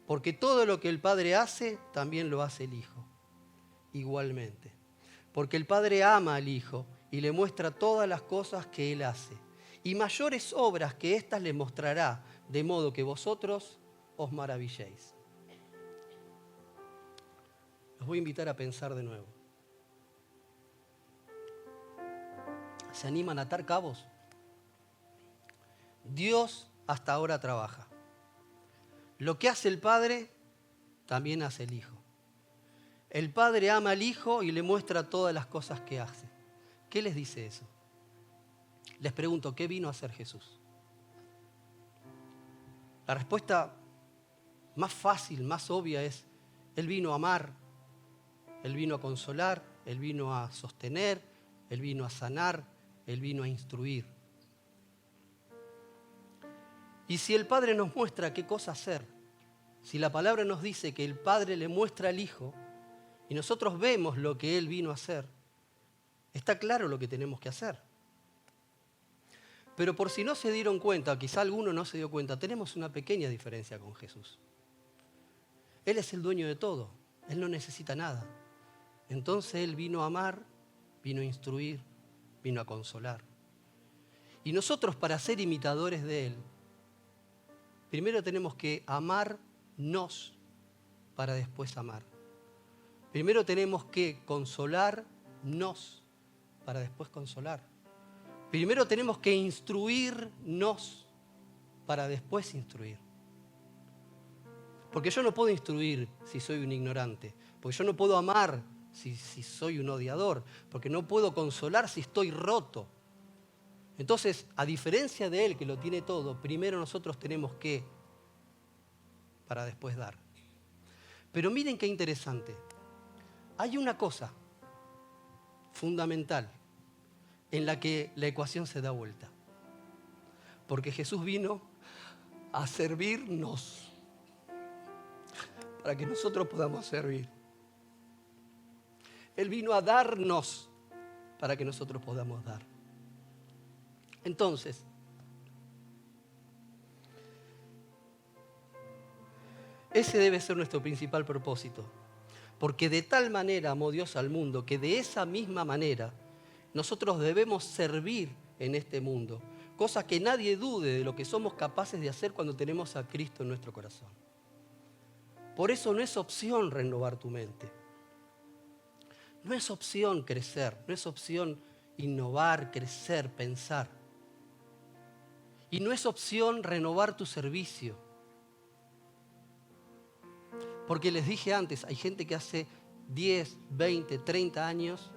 Porque todo lo que el Padre hace, también lo hace el Hijo. Igualmente. Porque el Padre ama al Hijo y le muestra todas las cosas que Él hace. Y mayores obras que éstas le mostrará, de modo que vosotros os maravilléis. Los voy a invitar a pensar de nuevo. ¿Se animan a atar cabos? Dios hasta ahora trabaja. Lo que hace el Padre, también hace el Hijo. El Padre ama al Hijo y le muestra todas las cosas que hace. ¿Qué les dice eso? Les pregunto, ¿qué vino a hacer Jesús? La respuesta más fácil, más obvia es: Él vino a amar, Él vino a consolar, Él vino a sostener, Él vino a sanar, Él vino a instruir. Y si el Padre nos muestra qué cosa hacer, si la palabra nos dice que el Padre le muestra al Hijo y nosotros vemos lo que Él vino a hacer, está claro lo que tenemos que hacer. Pero por si no se dieron cuenta, quizá alguno no se dio cuenta, tenemos una pequeña diferencia con Jesús. Él es el dueño de todo, Él no necesita nada. Entonces Él vino a amar, vino a instruir, vino a consolar. Y nosotros, para ser imitadores de Él, primero tenemos que amarnos para después amar. Primero tenemos que consolarnos para después consolar. Primero tenemos que instruirnos para después instruir. Porque yo no puedo instruir si soy un ignorante. Porque yo no puedo amar si soy un odiador. Porque no puedo consolar si estoy roto. Entonces, a diferencia de Él, que lo tiene todo, primero nosotros tenemos que, para después dar. Pero miren qué interesante. Hay una cosa fundamental en la que la ecuación se da vuelta. Porque Jesús vino a servirnos para que nosotros podamos servir. Él vino a darnos para que nosotros podamos dar. Entonces, ese debe ser nuestro principal propósito. Porque de tal manera amó Dios al mundo que de esa misma manera nosotros debemos servir en este mundo. Cosa que nadie dude de lo que somos capaces de hacer cuando tenemos a Cristo en nuestro corazón. Por eso no es opción renovar tu mente. No es opción crecer, no es opción innovar, crecer, pensar. Y no es opción renovar tu servicio. Porque les dije antes, hay gente que hace 10, 20, 30 años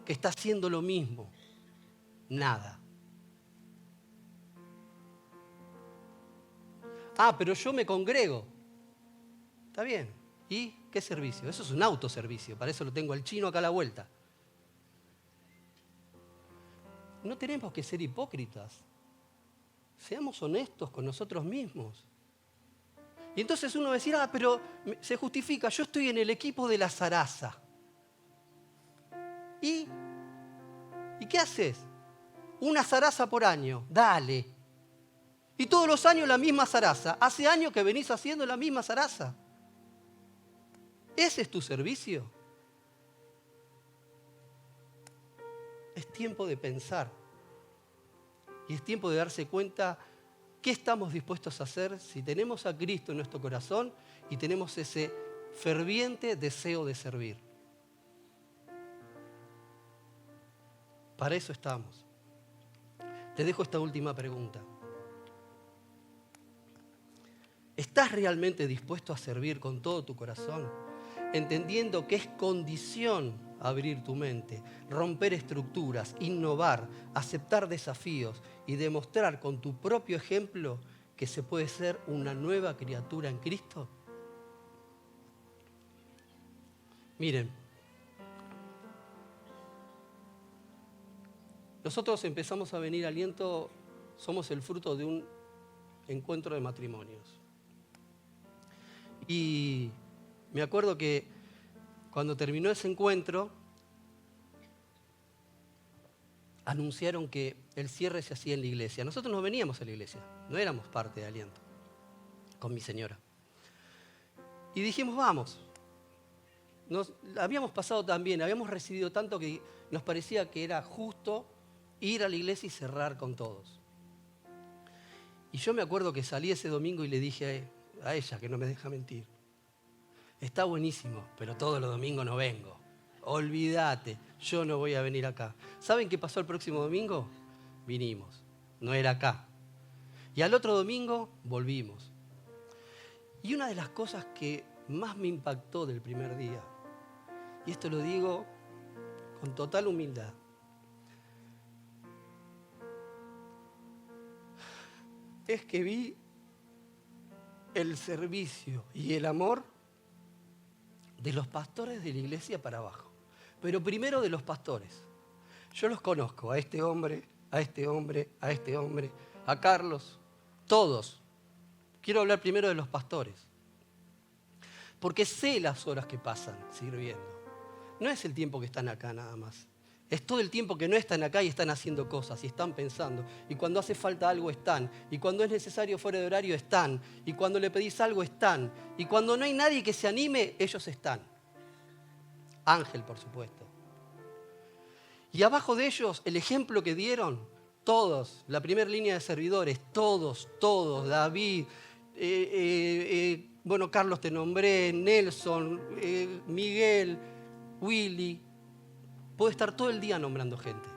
que está haciendo lo mismo. Nada. Ah, pero yo me congrego. Está bien. ¿Y qué servicio? Eso es un autoservicio. Para eso lo tengo al chino acá a la vuelta. No tenemos que ser hipócritas. Seamos honestos con nosotros mismos. Y entonces uno va a decir, pero se justifica, yo estoy en el equipo de la zaraza. ¿Y qué haces? Una zaraza por año, dale. Y todos los años la misma zaraza. Hace años que venís haciendo la misma zaraza. ¿Ese es tu servicio? Es tiempo de pensar. Y es tiempo de darse cuenta qué estamos dispuestos a hacer si tenemos a Cristo en nuestro corazón y tenemos ese ferviente deseo de servir. Para eso estamos. Te dejo esta última pregunta. ¿Estás realmente dispuesto a servir con todo tu corazón, entendiendo que es condición abrir tu mente, romper estructuras, innovar, aceptar desafíos y demostrar con tu propio ejemplo que se puede ser una nueva criatura en Cristo? Miren, nosotros empezamos a venir a Aliento, somos el fruto de un encuentro de matrimonios. Y me acuerdo que cuando terminó ese encuentro, anunciaron que el cierre se hacía en la iglesia. Nosotros no veníamos a la iglesia, no éramos parte de Aliento, con mi señora. Y dijimos, vamos. Nos habíamos pasado tan bien, habíamos recibido tanto que nos parecía que era justo ir a la iglesia y cerrar con todos. Y yo me acuerdo que salí ese domingo y le dije a ella, que no me deja mentir, está buenísimo, pero todos los domingos no vengo. Olvídate, yo no voy a venir acá. ¿Saben qué pasó el próximo domingo? Vinimos, no era acá. Y al otro domingo volvimos. Y una de las cosas que más me impactó del primer día, y esto lo digo con total humildad, es que vi el servicio y el amor de los pastores de la iglesia para abajo. Pero primero de los pastores. Yo los conozco, a este hombre, a este hombre, a este hombre, a Carlos, todos. Quiero hablar primero de los pastores. Porque sé las horas que pasan sirviendo. No es el tiempo que están acá nada más. Es todo el tiempo que no están acá y están haciendo cosas y están pensando. Y cuando hace falta algo están. Y cuando es necesario fuera de horario están. Y cuando le pedís algo están. Y cuando no hay nadie que se anime, ellos están. Ángel, por supuesto. Y abajo de ellos, el ejemplo que dieron, todos, la primera línea de servidores, todos, David, bueno, Carlos te nombré, Nelson, Miguel, Willy. Puedo estar todo el día nombrando gente.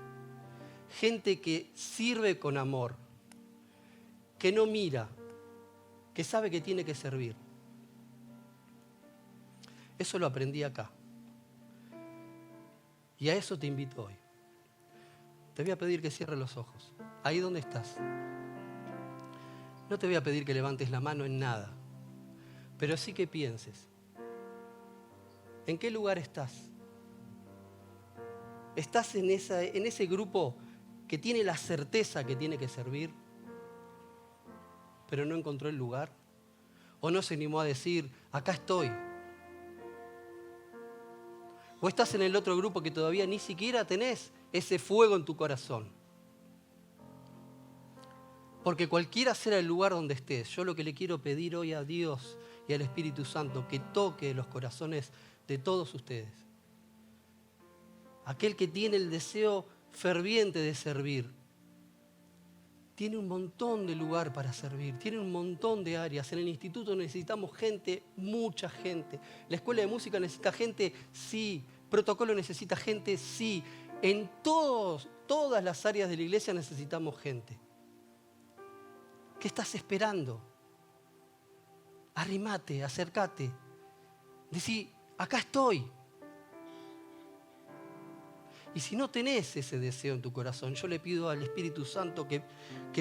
Gente que sirve con amor, que no mira, que sabe que tiene que servir. Eso lo aprendí acá. Y a eso te invito hoy. Te voy a pedir que cierres los ojos. Ahí donde estás. No te voy a pedir que levantes la mano en nada, pero sí que pienses. ¿En qué lugar estás? ¿Estás en ese grupo que tiene la certeza que tiene que servir, pero no encontró el lugar? ¿O no se animó a decir, acá estoy? ¿O estás en el otro grupo que todavía ni siquiera tenés ese fuego en tu corazón? Porque cualquiera será el lugar donde estés, yo lo que le quiero pedir hoy a Dios y al Espíritu Santo, que toque los corazones de todos ustedes. Aquel que tiene el deseo ferviente de servir, tiene un montón de lugar para servir, tiene un montón de áreas. En el instituto necesitamos gente, mucha gente. La escuela de música necesita gente, sí. Protocolo necesita gente, sí. En todas las áreas de la iglesia necesitamos gente. ¿Qué estás esperando? Arrimate, acércate. Decí, acá estoy. Y si no tenés ese deseo en tu corazón, yo le pido al Espíritu Santo que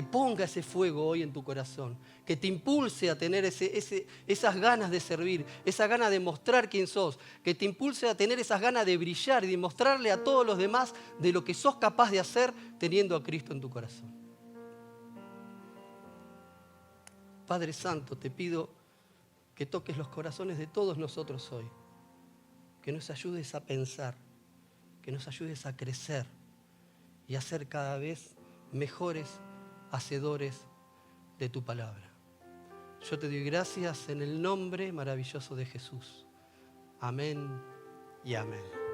ponga ese fuego hoy en tu corazón, que te impulse a tener esas ganas de servir, esa gana de mostrar quién sos, que te impulse a tener esas ganas de brillar y de mostrarle a todos los demás de lo que sos capaz de hacer teniendo a Cristo en tu corazón. Padre Santo, te pido que toques los corazones de todos nosotros hoy, que nos ayudes a pensar, que nos ayudes a crecer y a ser cada vez mejores hacedores de tu palabra. Yo te doy gracias en el nombre maravilloso de Jesús. Amén y amén.